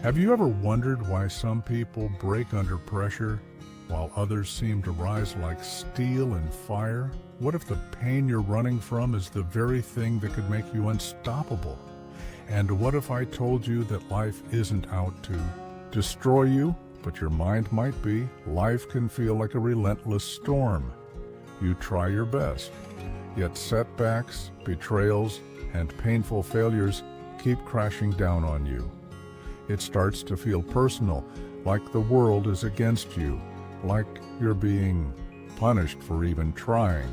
Have you ever wondered why some people break under pressure while others seem to rise like steel in fire? What if the pain you're running from is the very thing that could make you unstoppable? And what if I told you that life isn't out to destroy you, but your mind might be? Life can feel like a relentless storm. You try your best, yet setbacks, betrayals, and painful failures keep crashing down on you. It starts to feel personal, like the world is against you, like you're being punished for even trying.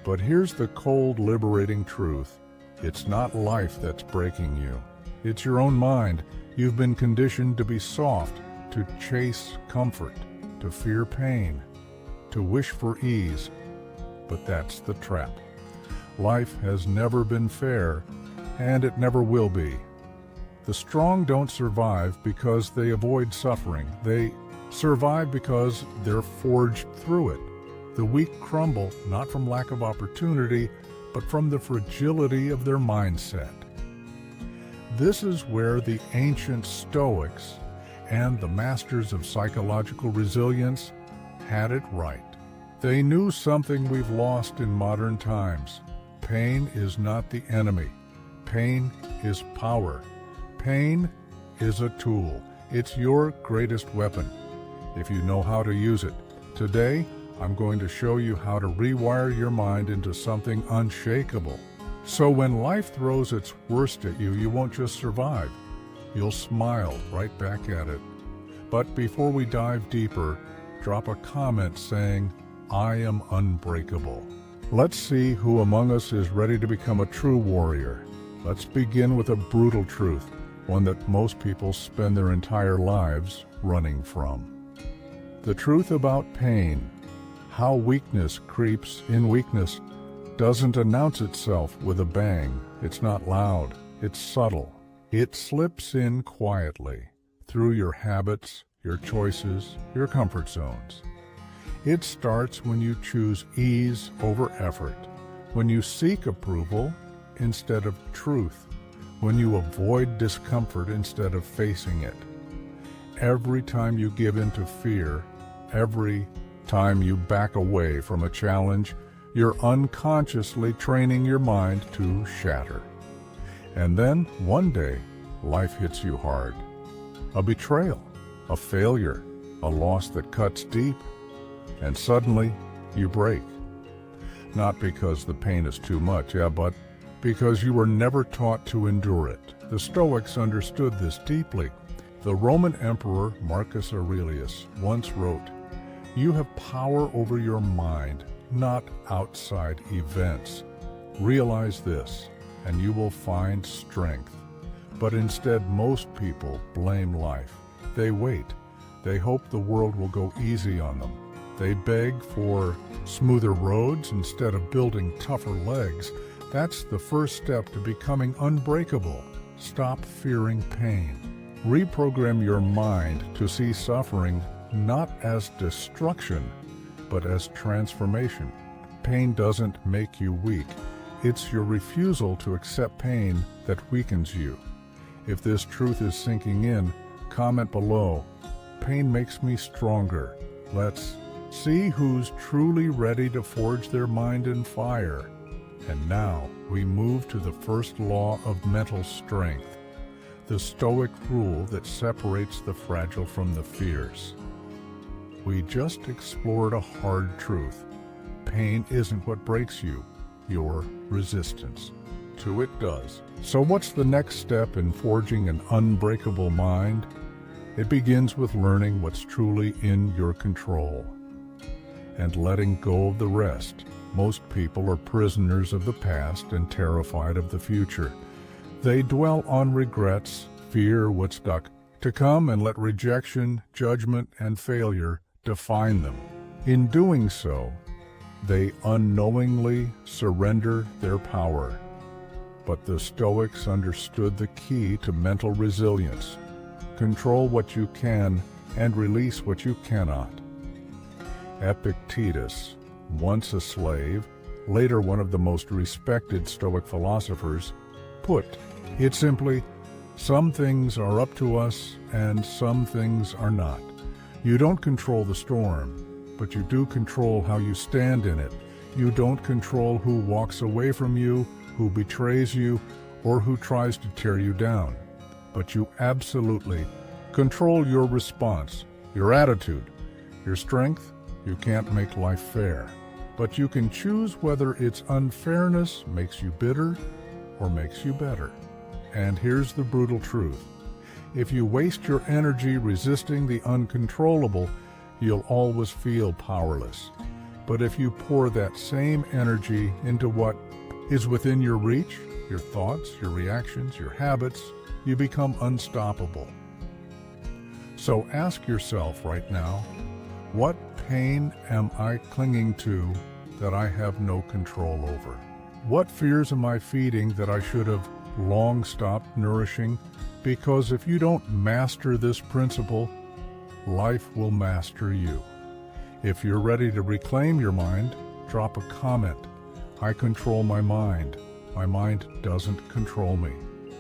But here's the cold, liberating truth. It's not life that's breaking you. It's your own mind. You've been conditioned to be soft, to chase comfort, to fear pain, to wish for ease. But that's the trap. Life has never been fair, and it never will be. The strong don't survive because they avoid suffering. They survive because they're forged through it. The weak crumble not from lack of opportunity, but from the fragility of their mindset. This is where the ancient Stoics and the masters of psychological resilience had it right. They knew something we've lost in modern times. Pain is not the enemy. Pain is power. Pain is a tool. It's your greatest weapon, if you know how to use it. Today, I'm going to show you how to rewire your mind into something unshakable. So when life throws its worst at you, you won't just survive. You'll smile right back at it. But before we dive deeper, drop a comment saying, "I am unbreakable." Let's see who among us is ready to become a true warrior. Let's begin with a brutal truth, one that most people spend their entire lives running from. The truth about pain, how weakness creeps in weakness, doesn't announce itself with a bang. It's not loud, it's subtle. It slips in quietly, through your habits, your choices, your comfort zones. It starts when you choose ease over effort, when you seek approval instead of truth, when you avoid discomfort instead of facing it. Every time you give in to fear, every time you back away from a challenge, you're unconsciously training your mind to shatter. And then, one day, life hits you hard. A betrayal, a failure, a loss that cuts deep, and suddenly, you break. Not because the pain is too much, but because you were never taught to endure it. The Stoics understood this deeply. The Roman Emperor Marcus Aurelius once wrote, "You have power over your mind, not outside events. Realize this, and you will find strength." But instead, most people blame life. They wait. They hope the world will go easy on them. They beg for smoother roads instead of building tougher legs. That's the first step to becoming unbreakable. Stop fearing pain. Reprogram your mind to see suffering not as destruction, but as transformation. Pain doesn't make you weak. It's your refusal to accept pain that weakens you. If this truth is sinking in, comment below. Pain makes me stronger. Let's see who's truly ready to forge their mind in fire. And now we move to the first law of mental strength, the Stoic rule that separates the fragile from the fierce. We just explored a hard truth. Pain isn't what breaks you, your resistance to it does. So what's the next step in forging an unbreakable mind? It begins with learning what's truly in your control and letting go of the rest. Most people are prisoners of the past and terrified of the future. They dwell on regrets, fear what's to come, and let rejection, judgment, and failure define them. In doing so, they unknowingly surrender their power. But the Stoics understood the key to mental resilience. Control what you can and release what you cannot. Epictetus, once a slave, later one of the most respected Stoic philosophers, put it simply, Some things are up to us and some things are not. You don't control the storm, but you do control how you stand in it. You don't control who walks away from you, who betrays you, or who tries to tear you down. But you absolutely control your response, your attitude, your strength. You can't make life fair, but you can choose whether its unfairness makes you bitter or makes you better. And here's the brutal truth. If you waste your energy resisting the uncontrollable, you'll always feel powerless. But if you pour that same energy into what is within your reach, your thoughts, your reactions, your habits, you become unstoppable. So ask yourself right now, what pain am I clinging to that I have no control over? What fears am I feeding that I should have long stopped nourishing? Because if you don't master this principle, life will master you. If you're ready to reclaim your mind, drop a comment. I control my mind. My mind doesn't control me.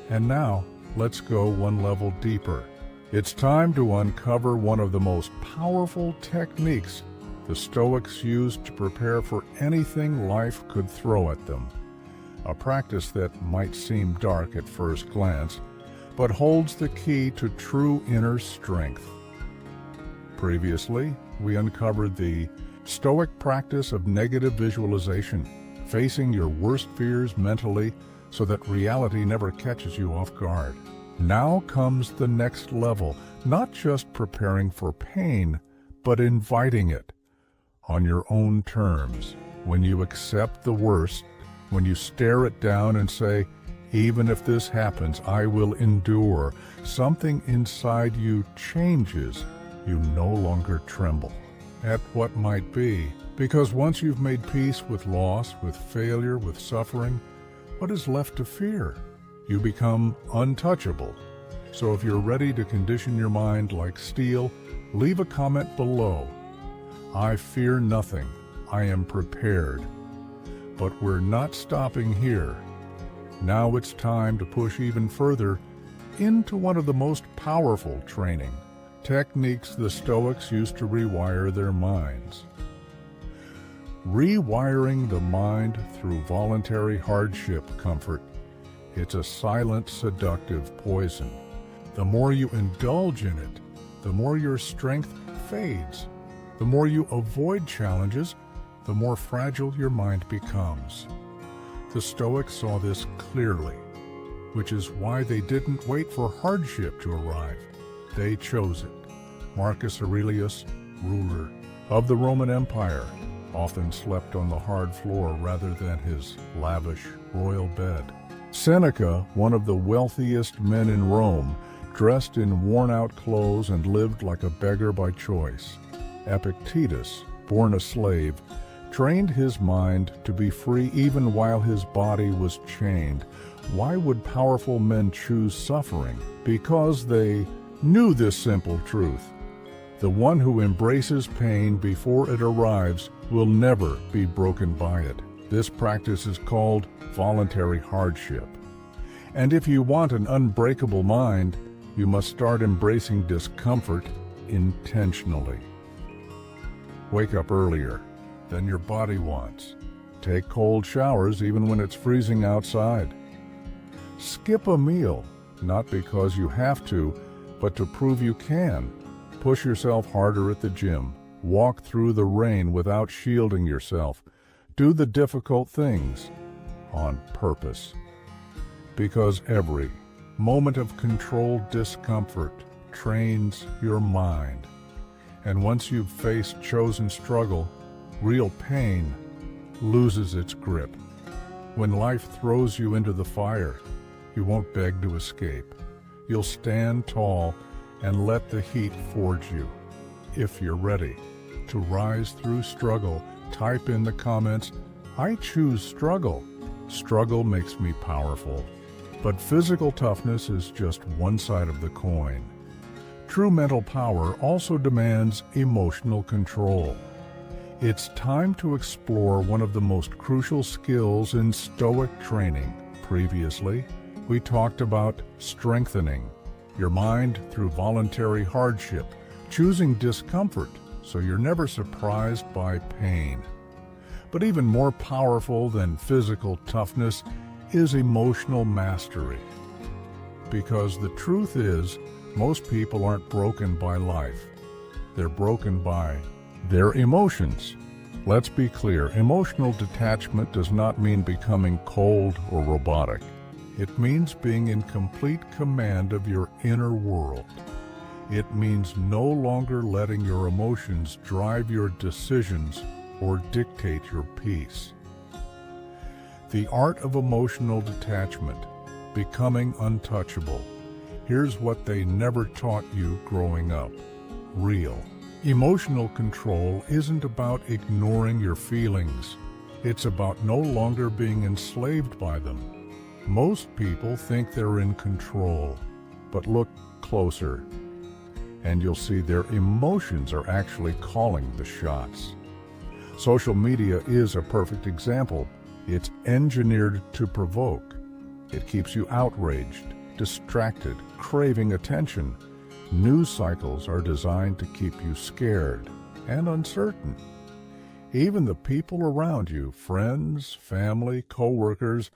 And now, let's go one level deeper. It's time to uncover one of the most powerful techniques the Stoics used to prepare for anything life could throw at them. A practice that might seem dark at first glance, but holds the key to true inner strength. Previously, we uncovered the Stoic practice of negative visualization, facing your worst fears mentally so that reality never catches you off guard. Now comes the next level, not just preparing for pain, but inviting it on your own terms. When you accept the worst, when you stare it down and say, even if this happens, I will endure, something inside you changes. You no longer tremble at what might be, because once you've made peace with loss, with failure, with suffering, what is left to fear? You become untouchable. So if you're ready to condition your mind like steel, leave a comment below. I fear nothing. I am prepared. But we're not stopping here. Now it's time to push even further into one of the most powerful training techniques the Stoics used to rewire their minds. Rewiring the mind through voluntary hardship comfort. It's a silent, seductive poison. The more you indulge in it, the more your strength fades. The more you avoid challenges, the more fragile your mind becomes. The Stoics saw this clearly, which is why they didn't wait for hardship to arrive. They chose it. Marcus Aurelius, ruler of the Roman Empire, often slept on the hard floor rather than his lavish royal bed. Seneca, one of the wealthiest men in Rome, dressed in worn-out clothes and lived like a beggar by choice. Epictetus, born a slave, trained his mind to be free even while his body was chained. Why would powerful men choose suffering? Because they knew this simple truth. The one who embraces pain before it arrives will never be broken by it. This practice is called voluntary hardship. And if you want an unbreakable mind, you must start embracing discomfort intentionally. Wake up earlier than your body wants. Take cold showers even when it's freezing outside. Skip a meal, not because you have to, but to prove you can. Push yourself harder at the gym. Walk through the rain without shielding yourself. Do the difficult things on purpose. Because every moment of controlled discomfort trains your mind. And once you've faced chosen struggle, real pain loses its grip. When life throws you into the fire, you won't beg to escape. You'll stand tall and let the heat forge you. If you're ready to rise through struggle, type in the comments, I choose struggle. Struggle makes me powerful. But physical toughness is just one side of the coin. True mental power also demands emotional control. It's time to explore one of the most crucial skills in Stoic training. Previously, we talked about strengthening your mind through voluntary hardship, choosing discomfort so you're never surprised by pain. But even more powerful than physical toughness is emotional mastery. Because the truth is, most people aren't broken by life. They're broken by their emotions. Let's be clear, emotional detachment does not mean becoming cold or robotic. It means being in complete command of your inner world. It means no longer letting your emotions drive your decisions or dictate your peace. The art of emotional detachment, becoming untouchable. Here's what they never taught you growing up. Real. Emotional control isn't about ignoring your feelings. It's about no longer being enslaved by them. Most people think they're in control, but look closer, and you'll see their emotions are actually calling the shots. Social media is a perfect example. It's engineered to provoke. It keeps you outraged, distracted, craving attention. News cycles are designed to keep you scared and uncertain. Even the people around you, friends, family, co-workers,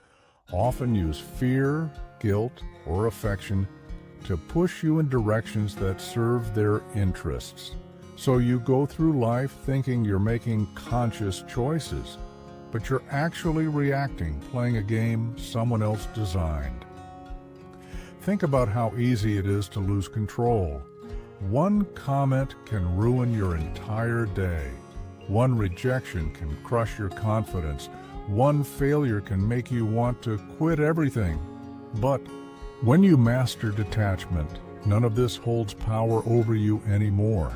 often use fear, guilt, or affection to push you in directions that serve their interests. So you go through life thinking you're making conscious choices, but you're actually reacting, playing a game someone else designed. Think about how easy it is to lose control. One comment can ruin your entire day. One rejection can crush your confidence. One failure can make you want to quit everything. But when you master detachment, none of this holds power over you anymore.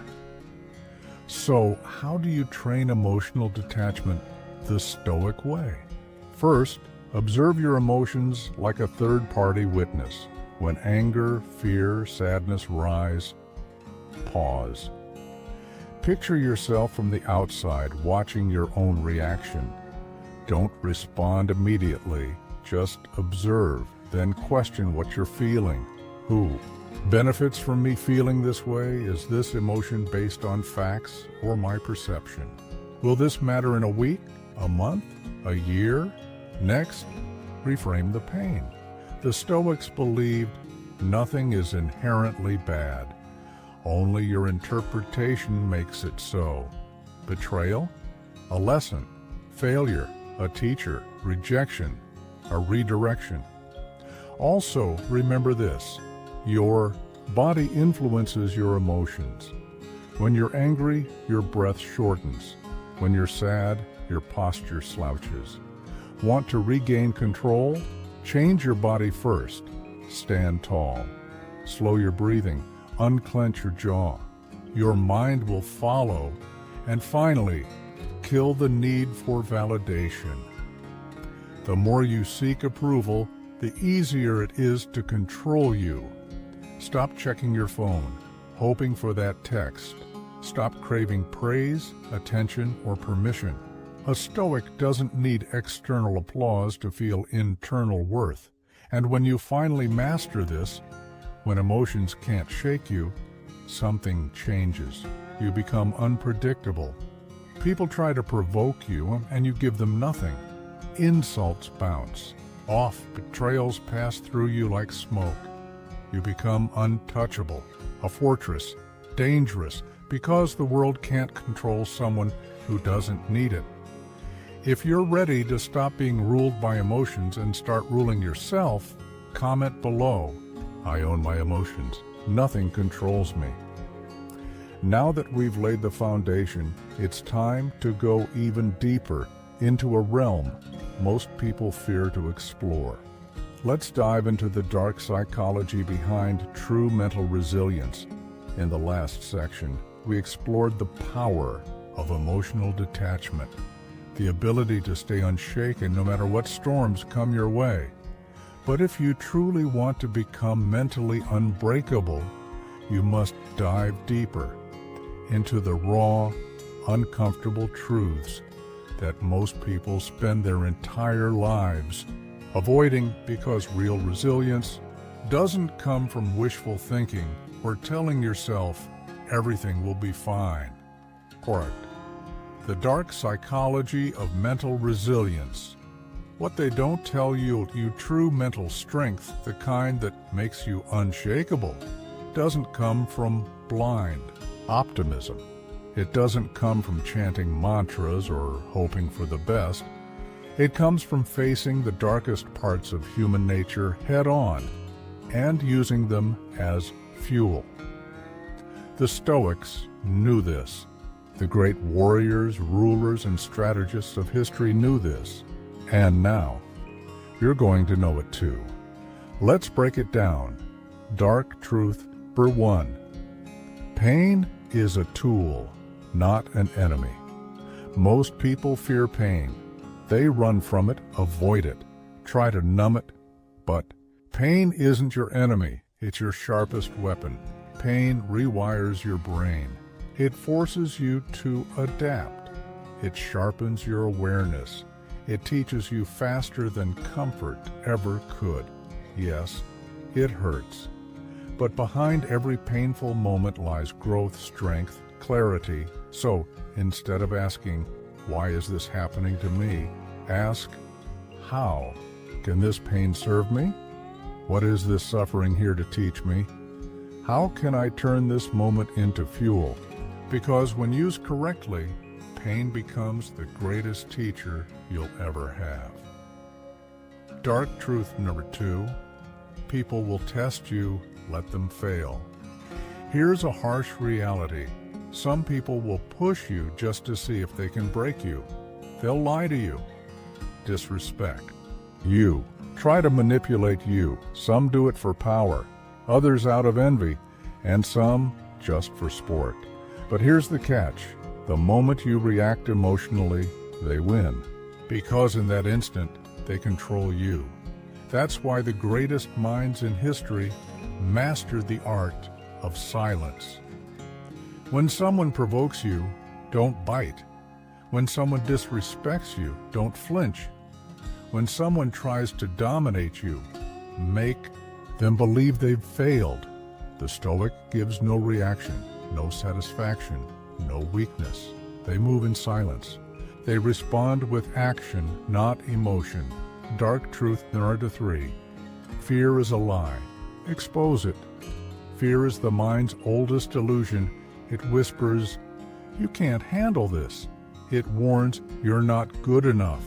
So, how do you train emotional detachment the Stoic way? First, observe your emotions like a third-party witness. When anger, fear, sadness rise, pause. Picture yourself from the outside, watching your own reaction. Don't respond immediately, just observe, then question what you're feeling. Who benefits from me feeling this way? Is this emotion based on facts or my perception? Will this matter in a week, a month, a year? Next, reframe the pain. The Stoics believed nothing is inherently bad. Only your interpretation makes it so. Betrayal? A lesson. Failure? A teacher. Rejection? A redirection. Also, remember this. Your body influences your emotions. When you're angry, your breath shortens. When you're sad, your posture slouches. Want to regain control? Change your body first. Stand tall. Slow your breathing. Unclench your jaw. Your mind will follow. And finally, kill the need for validation. The more you seek approval, the easier it is to control you. Stop checking your phone, hoping for that text. Stop craving praise, attention, or permission. A Stoic doesn't need external applause to feel internal worth. And when you finally master this, when emotions can't shake you, something changes. You become unpredictable. People try to provoke you, and you give them nothing. Insults bounce off, betrayals pass through you like smoke. You become untouchable, a fortress, dangerous, because the world can't control someone who doesn't need it. If you're ready to stop being ruled by emotions and start ruling yourself, comment below. I own my emotions. Nothing controls me. Now that we've laid the foundation, it's time to go even deeper into a realm most people fear to explore. Let's dive into the dark psychology behind true mental resilience. In the last section, we explored the power of emotional detachment, the ability to stay unshaken no matter what storms come your way. But if you truly want to become mentally unbreakable, you must dive deeper into the raw, uncomfortable truths that most people spend their entire lives Avoiding because real resilience doesn't come from wishful thinking or telling yourself everything will be fine. Correct. The dark psychology of mental resilience. What they don't tell you, true mental strength, the kind that makes you unshakable, doesn't come from blind optimism. It doesn't come from chanting mantras or hoping for the best. It comes from facing the darkest parts of human nature head-on and using them as fuel. The Stoics knew this. The great warriors, rulers, and strategists of history knew this. And now, you're going to know it too. Let's break it down. Dark truth number 1. Pain is a tool, not an enemy. Most people fear pain. They run from it, avoid it, try to numb it. But pain isn't your enemy. It's your sharpest weapon. Pain rewires your brain. It forces you to adapt. It sharpens your awareness. It teaches you faster than comfort ever could. Yes, it hurts. But behind every painful moment lies growth, strength, clarity. So, instead of asking, "Why is this happening to me?" ask, "How can this pain serve me? What is this suffering here to teach me? How can I turn this moment into fuel?" Because when used correctly, pain becomes the greatest teacher you'll ever have. Dark truth number 2. People will test you, let them fail. Here's a harsh reality. Some people will push you just to see if they can break you. They'll lie to you. Disrespect you. Try to manipulate you. Some do it for power, others out of envy, and some just for sport. But here's the catch. The moment you react emotionally, they win. Because in that instant, they control you. That's why the greatest minds in history mastered the art of silence. When someone provokes you, don't bite. When someone disrespects you, don't flinch. When someone tries to dominate you, make them believe they've failed. The Stoic gives no reaction, no satisfaction, no weakness. They move in silence. They respond with action, not emotion. Dark truth number 3. Fear is a lie. Expose it. Fear is the mind's oldest illusion. It whispers, "You can't handle this." It warns, "You're not good enough."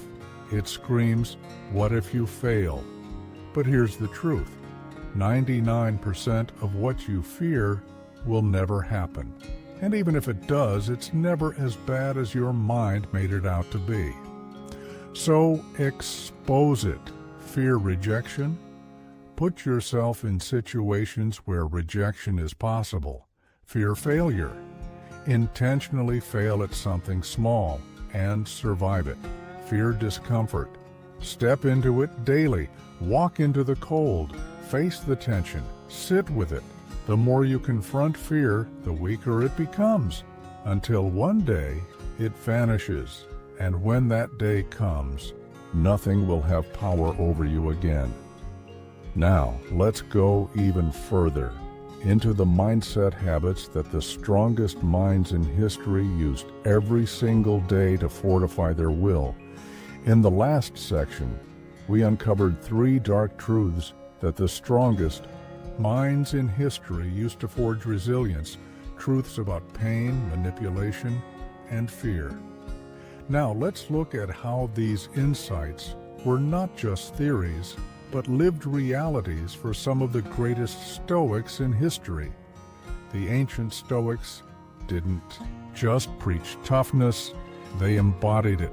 It screams, "What if you fail?" But here's the truth. 99% of what you fear will never happen. And even if it does, it's never as bad as your mind made it out to be. So expose it. Fear rejection? Put yourself in situations where rejection is possible. Fear failure? Intentionally fail at something small and survive it. Fear discomfort? Step into it daily. Walk into the cold. Face the tension. Sit with it. The more you confront fear, the weaker it becomes, until one day it vanishes. And when that day comes, nothing will have power over you again. Now, let's go even further into the mindset habits that the strongest minds in history used every single day to fortify their will. In the last section, we uncovered 3 dark truths that the strongest minds in history used to forge resilience, truths about pain, manipulation, and fear. Now let's look at how these insights were not just theories, but lived realities for some of the greatest Stoics in history. The ancient Stoics didn't just preach toughness, they embodied it.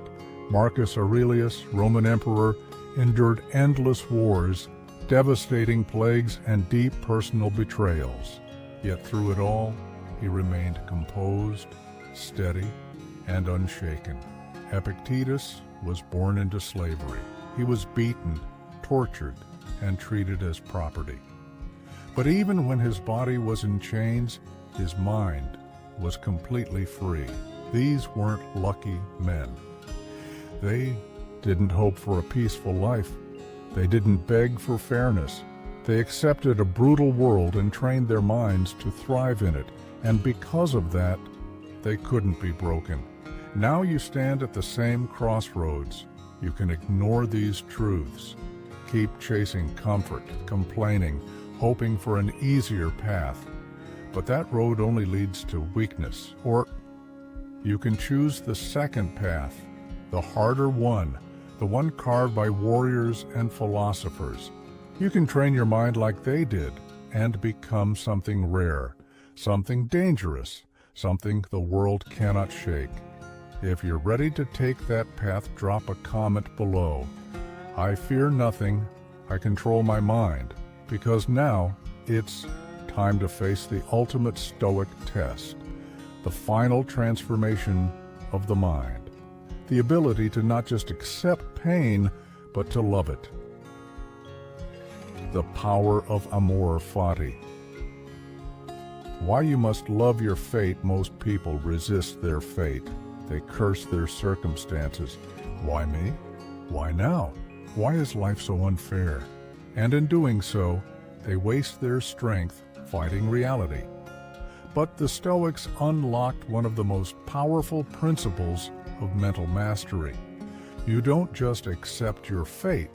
Marcus Aurelius, Roman emperor, endured endless wars, devastating plagues, and deep personal betrayals. Yet through it all, he remained composed, steady, and unshaken. Epictetus was born into slavery. He was beaten, tortured, and treated as property. But even when his body was in chains, his mind was completely free. These weren't lucky men. They didn't hope for a peaceful life. They didn't beg for fairness. They accepted a brutal world and trained their minds to thrive in it, and because of that, they couldn't be broken. Now you stand at the same crossroads. You can ignore these truths. Keep chasing comfort, complaining, hoping for an easier path. But that road only leads to weakness. Or you can choose the second path, the harder one, the one carved by warriors and philosophers. You can train your mind like they did and become something rare, something dangerous, something the world cannot shake. If you're ready to take that path, drop a comment below. I fear nothing, I control my mind, because now it's time to face the ultimate Stoic test, the final transformation of the mind, the ability to not just accept pain, but to love it. The power of amor fati. Why you must love your fate. Most people resist their fate. They curse their circumstances. Why me? Why now? Why is life so unfair? And in doing so, they waste their strength fighting reality. But the Stoics unlocked one of the most powerful principles of mental mastery. You don't just accept your fate,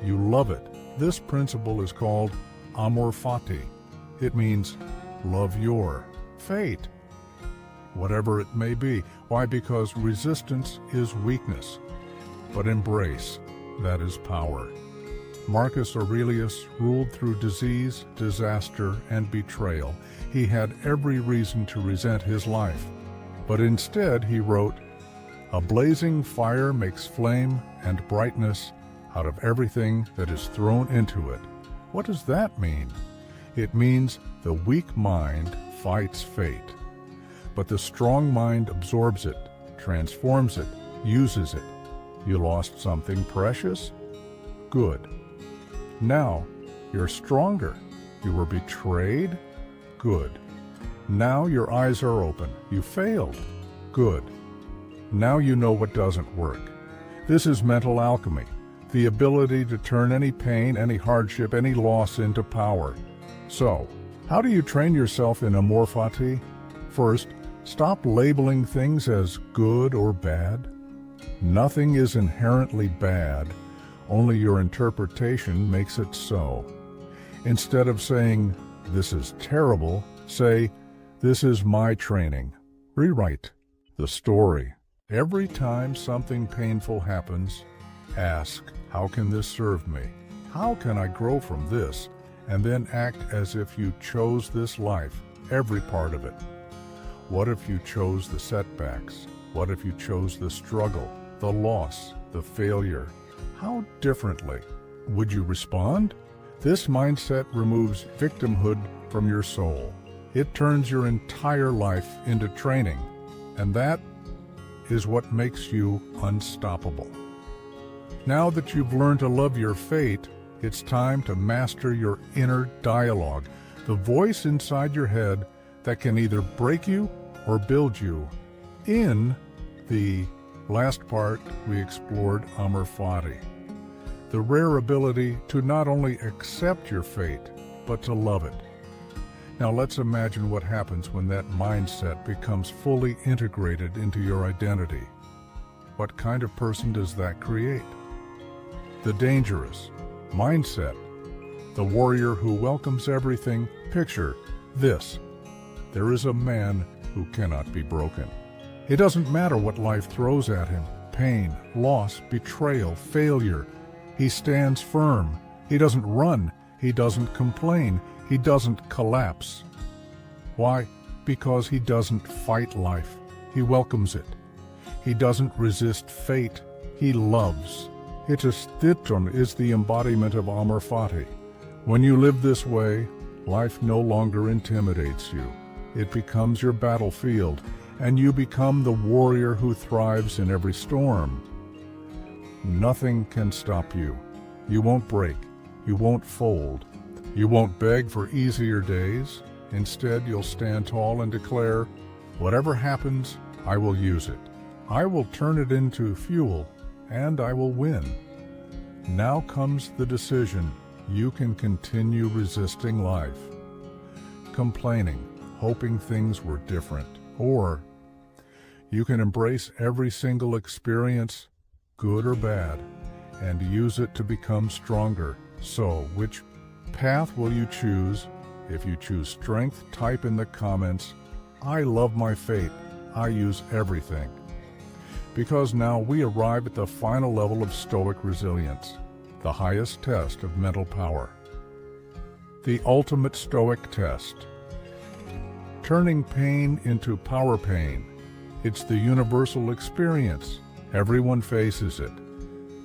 you love it. This principle is called amor fati. It means love your fate, whatever it may be. Why? Because resistance is weakness, but embrace, that is power. Marcus Aurelius ruled through disease, disaster, and betrayal. He had every reason to resent his life, but instead he wrote, "A blazing fire makes flame and brightness out of everything that is thrown into it." What does that mean? It means the weak mind fights fate, but the strong mind absorbs it, transforms it, uses it. You lost something precious? Good. Now you're stronger. You were betrayed? Good. Now your eyes are open. You failed? Good. Now you know what doesn't work. This is mental alchemy, the ability to turn any pain, any hardship, any loss into power. So, how do you train yourself in amor fati? First, stop labeling things as good or bad. Nothing is inherently bad, only your interpretation makes it so. Instead of saying, "This is terrible," say, "This is my training." Rewrite the story. Every time something painful happens, ask, "How can this serve me? How can I grow from this?" And then act as if you chose this life, every part of it. What if you chose the setbacks? What if you chose the struggle, the loss, the failure? How differently would you respond? This mindset removes victimhood from your soul. It turns your entire life into training, and that is what makes you unstoppable. Now that you've learned to love your fate, it's time to master your inner dialogue, the voice inside your head that can either break you or build you. In the last part, we explored amor fati, the rare ability to not only accept your fate, but to love it. Now let's imagine what happens when that mindset becomes fully integrated into your identity. What kind of person does that create? The dangerous mindset, the warrior who welcomes everything. Picture this: there is a man who cannot be broken. It doesn't matter what life throws at him, pain, loss, betrayal, failure. He stands firm. He doesn't run. He doesn't complain. He doesn't collapse. Why? Because he doesn't fight life. He welcomes it. He doesn't resist fate. He loves. Etistiton is the embodiment of amor fati. When you live this way, life no longer intimidates you. It becomes your battlefield, and you become the warrior who thrives in every storm. Nothing can stop you. You won't break. You won't fold. You won't beg for easier days. Instead, you'll stand tall and declare, "Whatever happens, I will use it. I will turn it into fuel, and I will win." Now comes the decision. You can continue resisting life, complaining, hoping things were different, or you can embrace every single experience, good or bad, and use it to become stronger. So, which path will you choose? If you choose strength, type in the comments, "I love my fate. I use everything." Because now we arrive at the final level of Stoic resilience, the highest test of mental power. The ultimate Stoic test. Turning pain into power pain. It's the universal experience. Everyone faces it.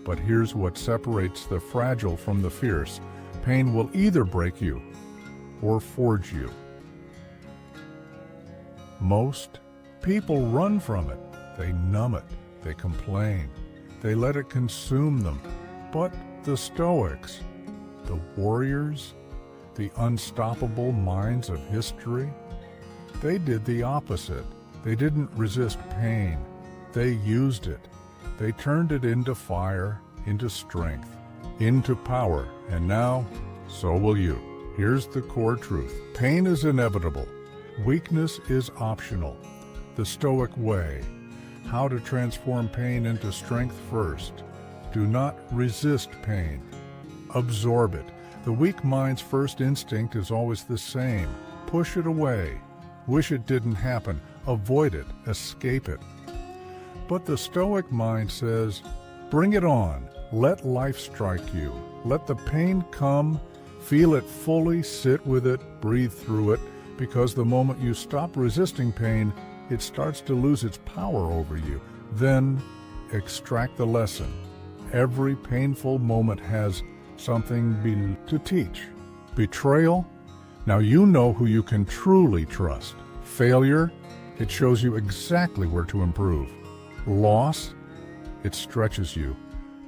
But here's what separates the fragile from the fierce. Pain will either break you or forge you. Most people run from it. They numb it. They complain. They let it consume them. But the Stoics, the warriors, the unstoppable minds of history, they did the opposite. They didn't resist pain. They used it. They turned it into fire, into strength, into power. And now, so will you. Here's the core truth. Pain is inevitable. Weakness is optional. The Stoic way. How to transform pain into strength first. Do not resist pain. Absorb it. The weak mind's first instinct is always the same. Push it away. Wish it didn't happen. Avoid it. Escape it. But the Stoic mind says, bring it on. Let life strike you. Let the pain come. Feel it fully. Sit with it. Breathe through it. Because the moment you stop resisting pain, it starts to lose its power over you. Then extract the lesson. Every painful moment has something to teach. Betrayal? Now you know who you can truly trust. Failure? It shows you exactly where to improve. Loss? It stretches you,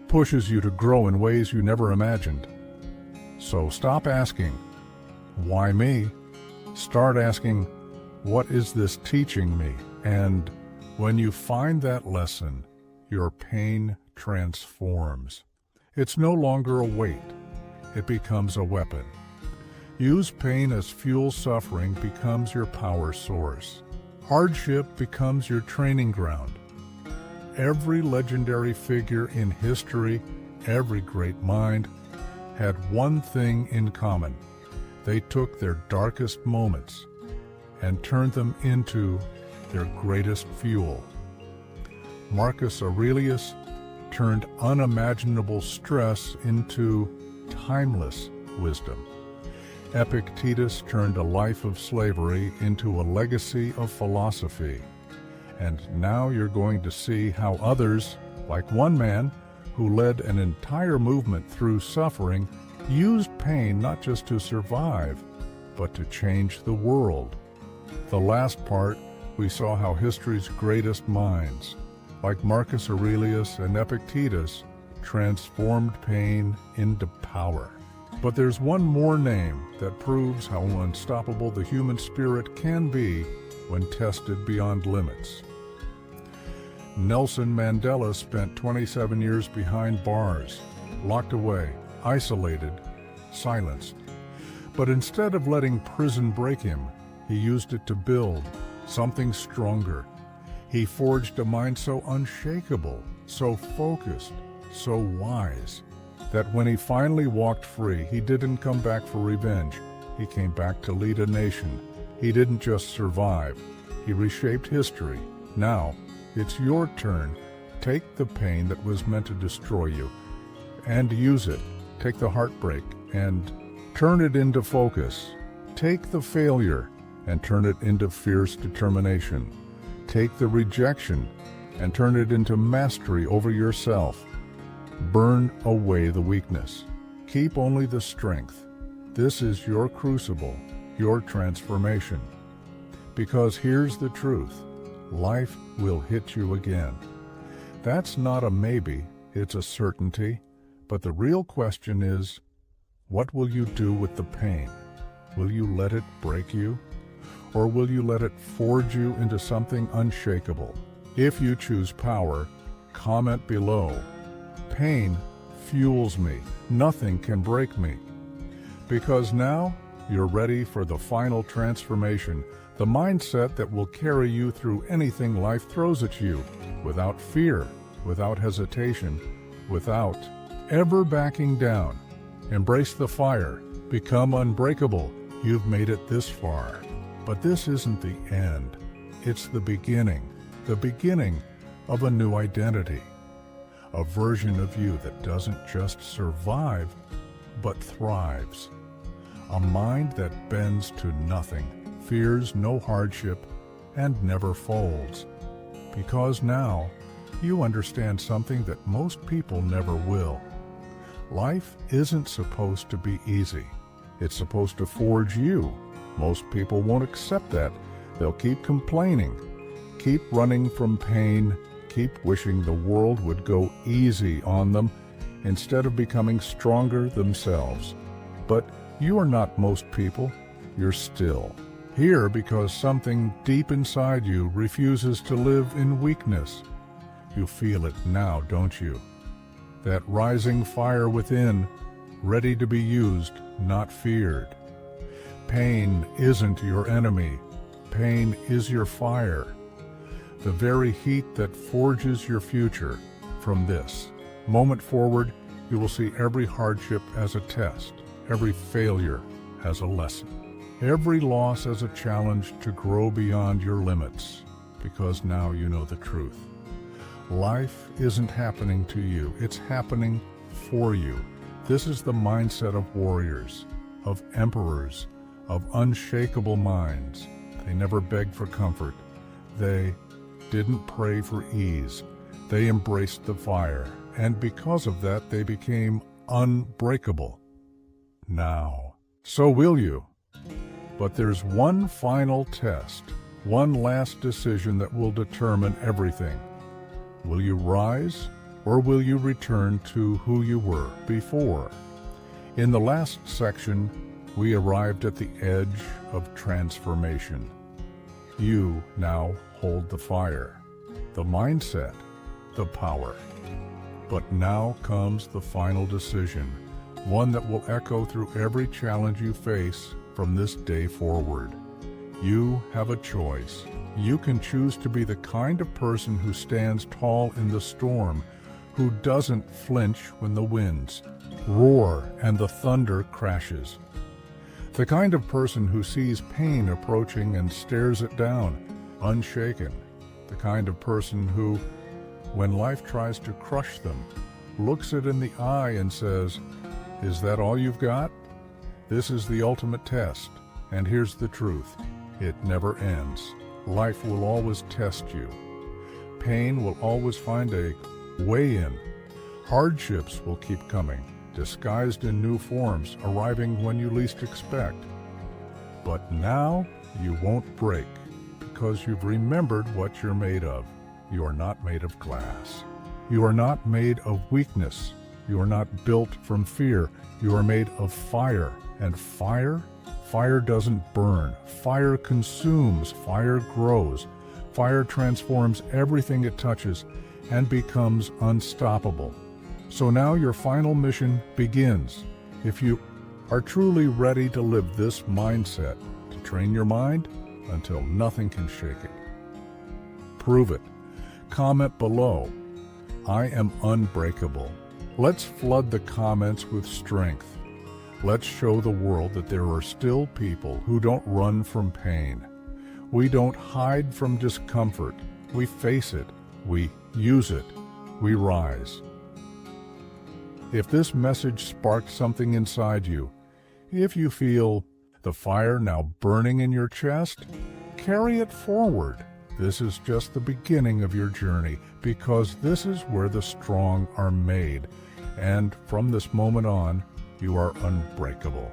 pushes you to grow in ways you never imagined. So stop asking, why me? Start asking, what is this teaching me? And when you find that lesson, your pain transforms. It's no longer a weight. It becomes a weapon. Use pain as fuel. Suffering becomes your power source. Hardship becomes your training ground. Every legendary figure in history, every great mind, had one thing in common. They took their darkest moments and turned them into their greatest fuel. Marcus Aurelius turned unimaginable stress into timeless wisdom. Epictetus turned a life of slavery into a legacy of philosophy. And now you're going to see how others, like one man who led an entire movement through suffering, used pain not just to survive, but to change the world. The last part, we saw how history's greatest minds, like Marcus Aurelius and Epictetus, transformed pain into power. But there's one more name that proves how unstoppable the human spirit can be when tested beyond limits. Nelson Mandela spent 27 years behind bars, locked away, isolated, silenced. But instead of letting prison break him, he used it to build something stronger. He forged a mind so unshakable, so focused, so wise, that when he finally walked free, he didn't come back for revenge. He came back to lead a nation. He didn't just survive. He reshaped history. Now, it's your turn. Take the pain that was meant to destroy you and use it. Take the heartbreak and turn it into focus. Take the failure and turn it into fierce determination. Take the rejection and turn it into mastery over yourself. Burn away the weakness. Keep only the strength. This is your crucible, your transformation. Because here's the truth. Life will hit you again. That's not a maybe, it's a certainty. But the real question is, what will you do with the pain? Will you let it break you? Or will you let it forge you into something unshakable? If you choose power, comment below. Pain fuels me. Nothing can break me. Because now you're ready for the final transformation, the mindset that will carry you through anything life throws at you, without fear, without hesitation, without ever backing down. Embrace the fire. Become unbreakable. You've made it this far. But this isn't the end. It's the beginning of a new identity. A version of you that doesn't just survive, but thrives. A mind that bends to nothing, fears no hardship, and never folds. Because now, you understand something that most people never will. Life isn't supposed to be easy. It's supposed to forge you. Most people won't accept that. They'll keep complaining, keep running from pain, keep wishing the world would go easy on them instead of becoming stronger themselves. But you are not most people. You're still here because something deep inside you refuses to live in weakness. You feel it now, don't you? That rising fire within, ready to be used, not feared. Pain isn't your enemy. Pain is your fire. The very heat that forges your future. From this moment forward, you will see every hardship as a test, every failure as a lesson, every loss as a challenge to grow beyond your limits, because now you know the truth. Life isn't happening to you, it's happening for you. This is the mindset of warriors, of emperors, of unshakable minds. They never begged for comfort. They didn't pray for ease. They embraced the fire, and because of that, they became unbreakable. Now, so will you. But there's one final test, one last decision that will determine everything. Will you rise, or will you return to who you were before? In the last section, we arrived at the edge of transformation. You now hold the fire, the mindset, the power. But now comes the final decision, one that will echo through every challenge you face from this day forward. You have a choice. You can choose to be the kind of person who stands tall in the storm, who doesn't flinch when the winds roar and the thunder crashes. The kind of person who sees pain approaching and stares it down, unshaken. The kind of person who, when life tries to crush them, looks it in the eye and says, "Is that all you've got?" This is the ultimate test, and here's the truth. It never ends. Life will always test you. Pain will always find a way in. Hardships will keep coming, disguised in new forms, arriving when you least expect. But now you won't break, because you've remembered what you're made of. You are not made of glass. You are not made of weakness. You are not built from fear. You are made of fire. And fire doesn't burn. Fire consumes. Fire grows. Fire transforms everything it touches and becomes unstoppable. So now your final mission begins. If you are truly ready to live this mindset, to train your mind until nothing can shake it. Prove it. Comment below. I am unbreakable. Let's flood the comments with strength. Let's show the world that there are still people who don't run from pain. We don't hide from discomfort. We face it. We use it. We rise. If this message sparked something inside you, if you feel the fire now burning in your chest, carry it forward. This is just the beginning of your journey, because this is where the strong are made. And from this moment on, you are unbreakable.